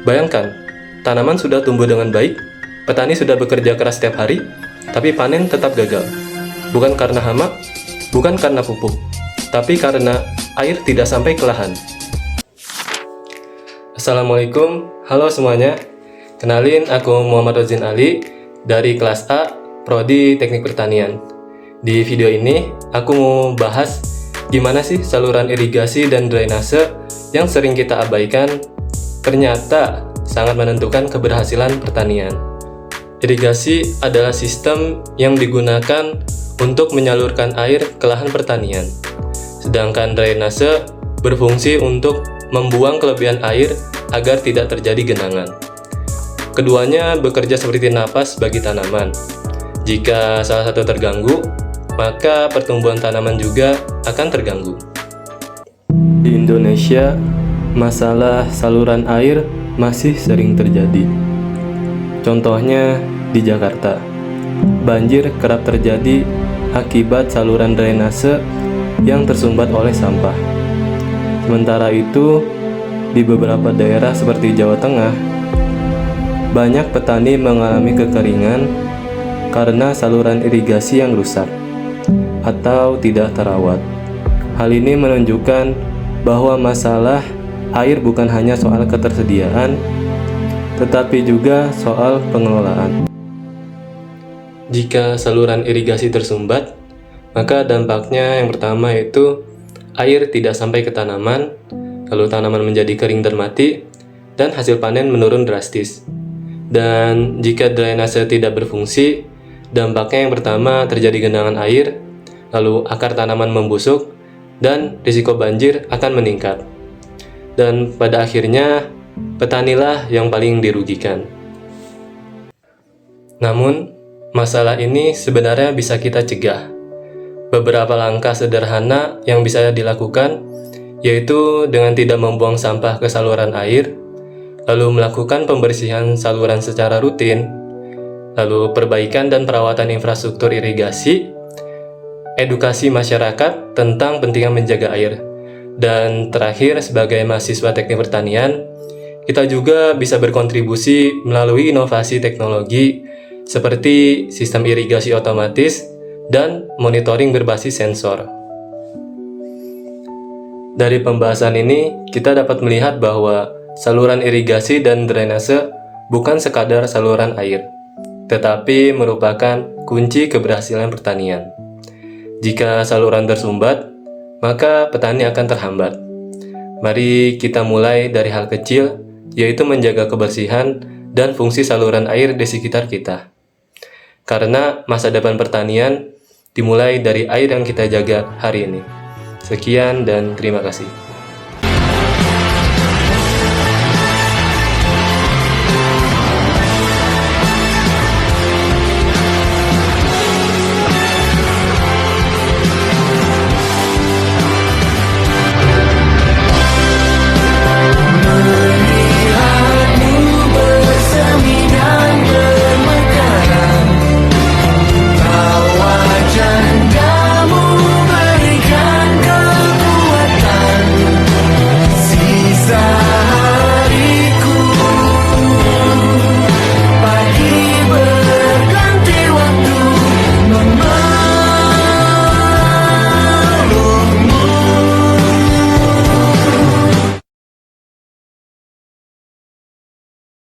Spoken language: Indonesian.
Bayangkan, tanaman sudah tumbuh dengan baik, petani sudah bekerja keras setiap hari, tapi panen tetap gagal. Bukan karena hama, bukan karena pupuk, tapi karena air tidak sampai ke lahan. Assalamualaikum, halo semuanya. Kenalin, aku Muhammad Rozin Ali dari kelas A, Prodi Teknik Pertanian. Di video ini, aku mau bahas gimana sih saluran irigasi dan drainase yang sering kita abaikan ternyata sangat menentukan keberhasilan pertanian. Irigasi adalah sistem yang digunakan untuk menyalurkan air ke lahan pertanian. Sedangkan drainase berfungsi untuk membuang kelebihan air agar tidak terjadi genangan. Keduanya bekerja seperti napas bagi tanaman. Jika salah satu terganggu, maka pertumbuhan tanaman juga akan terganggu. Di Indonesia, masalah saluran air masih sering terjadi. Contohnya di Jakarta, banjir kerap terjadi akibat saluran drainase yang tersumbat oleh sampah. Sementara itu, di beberapa daerah seperti Jawa Tengah, banyak petani mengalami kekeringan karena saluran irigasi yang rusak atau tidak terawat. Hal ini menunjukkan bahwa masalah air bukan hanya soal ketersediaan, tetapi juga soal pengelolaan. Jika saluran irigasi tersumbat, maka dampaknya yang pertama yaitu air tidak sampai ke tanaman, lalu tanaman menjadi kering dan mati, dan hasil panen menurun drastis. Dan jika drainase tidak berfungsi, dampaknya yang pertama terjadi genangan air, lalu akar tanaman membusuk, dan risiko banjir akan meningkat. Dan pada akhirnya, petanilah yang paling dirugikan. Namun, masalah ini sebenarnya bisa kita cegah. Beberapa langkah sederhana yang bisa dilakukan, yaitu dengan tidak membuang sampah ke saluran air, lalu melakukan pembersihan saluran secara rutin, lalu perbaikan dan perawatan infrastruktur irigasi, edukasi masyarakat tentang pentingnya menjaga air. Dan terakhir, sebagai mahasiswa teknik pertanian, kita juga bisa berkontribusi melalui inovasi teknologi seperti sistem irigasi otomatis dan monitoring berbasis sensor. Dari pembahasan ini, kita dapat melihat bahwa saluran irigasi dan drainase bukan sekadar saluran air, tetapi merupakan kunci keberhasilan pertanian. Jika saluran tersumbat, maka petani akan terhambat. Mari kita mulai dari hal kecil, yaitu menjaga kebersihan dan fungsi saluran air di sekitar kita. Karena masa depan pertanian dimulai dari air yang kita jaga hari ini. Sekian dan terima kasih.